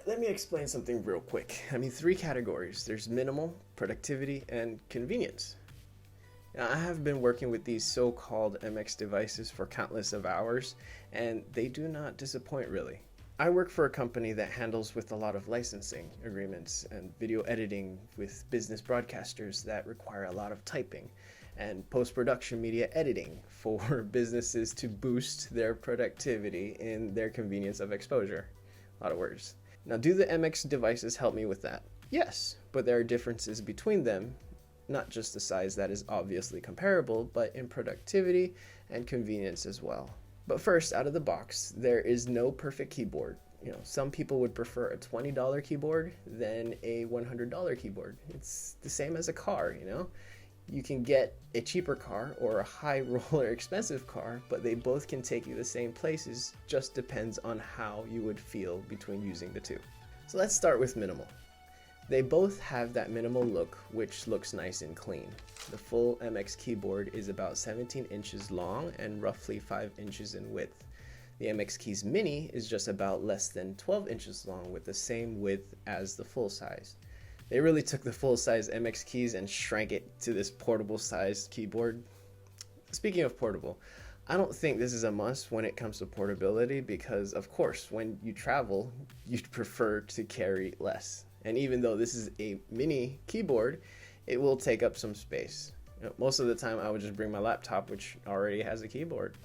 Let me explain something real quick. I mean, three categories. There's minimal, productivity, and convenience. Now, I have been working with these so-called MX devices for countless of hours, and they do not disappoint really. I work for a company that handles with a lot of licensing agreements and video editing with business broadcasters that require a lot of typing, and post-production media editing for businesses to boost their productivity in their convenience of exposure. A lot of words. Now, do the MX devices help me with that? Yes, but there are differences between them, not just the size that is obviously comparable, but in productivity and convenience as well. But first, out of the box, there is no perfect keyboard. Some people would prefer a $20 keyboard than a $100 keyboard. It's the same as a car, You can get a cheaper car or a high roller expensive car, but they both can take you the same places, just depends on how you would feel between using the two. So let's start with minimal. They both have that minimal look, which looks nice and clean. The full MX keyboard is about 17 inches long and roughly 5 inches in width. The MX Keys Mini is just about less than 12 inches long with the same width as the full size. They really took the full-size MX keys and shrank it to this portable-sized keyboard. Speaking of portable, I don't think this is a must when it comes to portability because, of course, when you travel, you'd prefer to carry less. And even though this is a mini keyboard, it will take up some space. Most of the time, I would just bring my laptop, which already has a keyboard.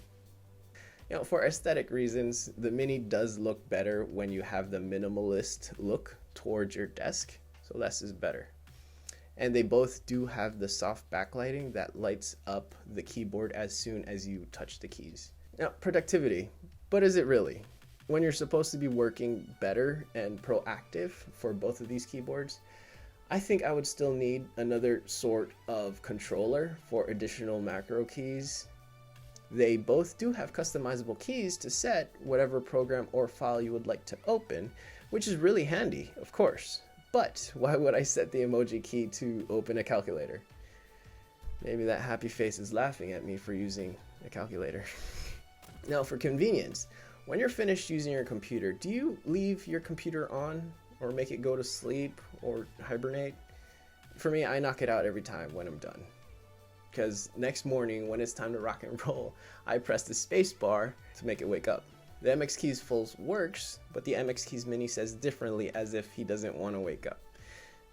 For aesthetic reasons, the Mini does look better when you have the minimalist look towards your desk. So less is better. And they both do have the soft backlighting that lights up the keyboard as soon as you touch the keys. Now, productivity, but is it really? When you're supposed to be working better and proactive for both of these keyboards, I think I would still need another sort of controller for additional macro keys. They both do have customizable keys to set whatever program or file you would like to open, which is really handy, of course. But why would I set the emoji key to open a calculator? Maybe that happy face is laughing at me for using a calculator. Now, for convenience, when you're finished using your computer, do you leave your computer on or make it go to sleep or hibernate? For me, I knock it out every time when I'm done. Because next morning, when it's time to rock and roll, I press the space bar to make it wake up. The MX Keys Full works, but the MX Keys Mini says differently as if he doesn't want to wake up.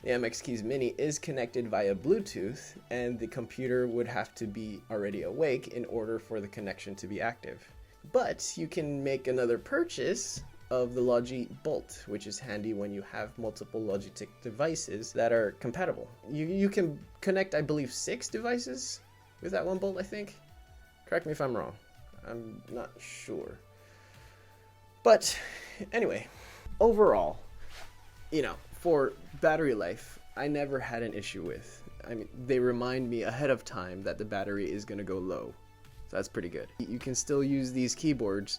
The MX Keys Mini is connected via Bluetooth, and the computer would have to be already awake in order for the connection to be active. But you can make another purchase of the Logi Bolt, which is handy when you have multiple Logitech devices that are compatible. You can connect, I believe, 6 devices with that one bolt, I think. Correct me if I'm wrong. I'm not sure. But anyway, overall, for battery life, I never had an issue with. I mean, they remind me ahead of time that the battery is going to go low. So that's pretty good. You can still use these keyboards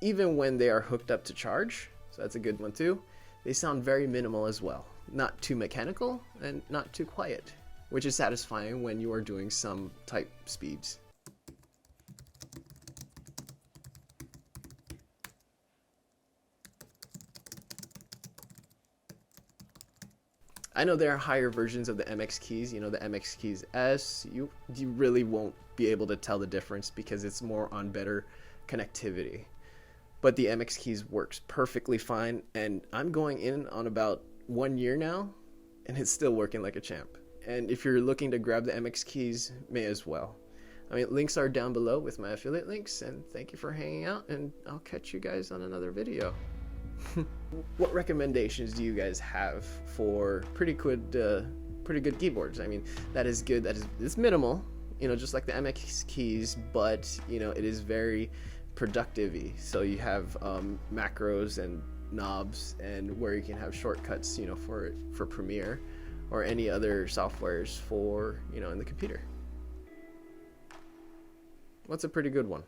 even when they are hooked up to charge. So that's a good one too. They sound very minimal as well. Not too mechanical and not too quiet, which is satisfying when you are doing some type speeds. I know there are higher versions of the MX keys, the MX Keys S. You really won't be able to tell the difference because it's more on better connectivity. But the MX Keys works perfectly fine, and I'm going in on about 1 year now, and it's still working like a champ. And if you're looking to grab the MX Keys, may as well. I mean, links are down below with my affiliate links, and thank you for hanging out, and I'll catch you guys on another video. What recommendations do you guys have for pretty good keyboards? I mean, that is good. It's minimal, just like the MX Keys, but it is very productive-y. So you have macros and knobs, and where you can have shortcuts, for Premiere or any other softwares for in the computer. What's a pretty good one?